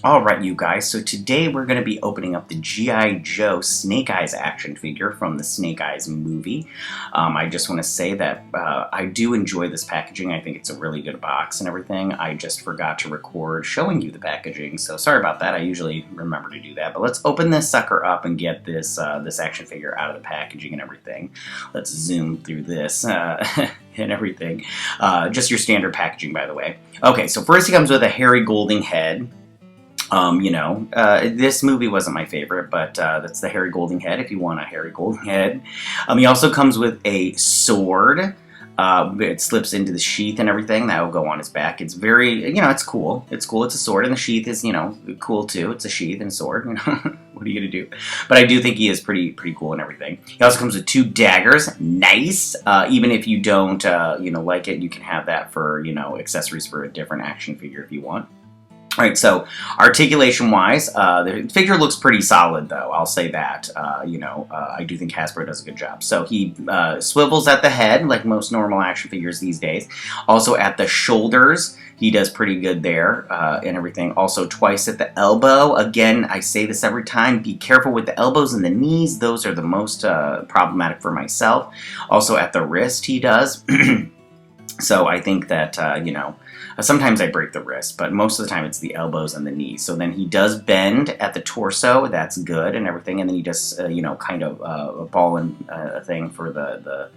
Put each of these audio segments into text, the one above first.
Alright, you guys, so today we're going to be opening up the G.I. Joe Snake Eyes action figure from the Snake Eyes movie. I just want to say that I do enjoy this packaging. I think it's a really good box and everything. I just forgot to record showing you the packaging, so sorry about that. I usually remember to do that. But let's open this sucker up and get this, this action figure out of the packaging and everything. Let's zoom through this and everything. Just your standard packaging, by the way. Okay, so first he comes with a Harry Golding head. This movie wasn't my favorite, but that's the Harry Golding head if you want a Harry Golding head. He also comes with a sword. It slips into the sheath and everything. That will go on his back. It's very, it's cool. It's cool. It's a sword, and the sheath is, cool too. It's a sheath and sword, What are you going to do? But I do think he is pretty cool and everything. He also comes with 2 daggers. Nice. Even if you don't, like it, you can have that for, accessories for a different action figure if you want. Alright, so articulation-wise, the figure looks pretty solid, though. I'll say that. I do think Hasbro does a good job. So he swivels at the head, like most normal action figures these days. Also at the shoulders, he does pretty good there and everything. Also twice at the elbow. Again, I say this every time, be careful with the elbows and the knees. Those are the most problematic for myself. Also at the wrist, he does. So I think that, sometimes I break the wrist, but most of the time it's the elbows and the knees. So then he does bend at the torso, that's good and everything, and then he does, kind of a ball and thing for the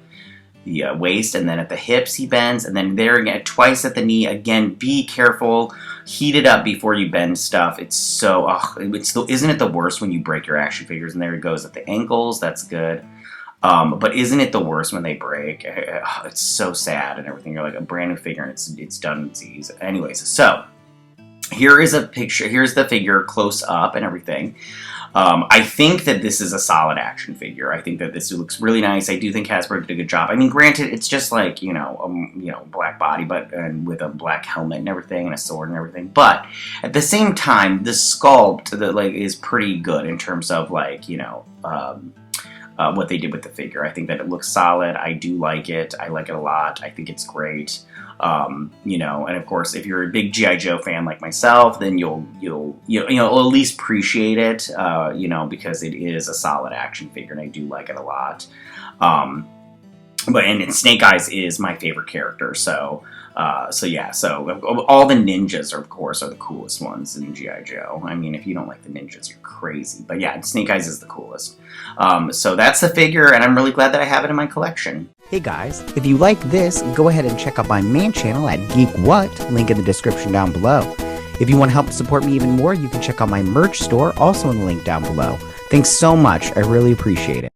waist, and then at the hips he bends, and then there again, twice at the knee. Again, be careful, heat it up before you bend stuff. It's so, isn't it the worst when you break your action figures? And there it goes at the ankles, that's good. But isn't it the worst when they break? It's so sad and everything. You're like a brand new figure and it's done with ease. Anyways, so here is a picture. Here's the figure close up and everything. I think that this is a solid action figure. I think that this looks really nice. I do think Hasbro did a good job. I mean, granted, it's just like black body, and with a black helmet and everything, and a sword and everything. But at the same time, the sculpt is pretty good in terms of what they did with the figure. I think that it looks solid. I do like it. I like it a lot. I think it's great. And of course, if you're a big G.I. Joe fan like myself, then you'll at least appreciate it, because it is a solid action figure, and I do like it a lot. And Snake Eyes is my favorite character, so all the ninjas of course are the coolest ones in G.I. Joe. I mean, if you don't like the ninjas, you're crazy. But yeah, Snake Eyes is the coolest. So that's the figure, and I'm really glad that I have it in my collection. Hey guys, if you like this, go ahead and check out my main channel at Geek What, link in the description down below. If you want to help support me even more, you can check out my merch store, also in the link down below. Thanks so much, I really appreciate it.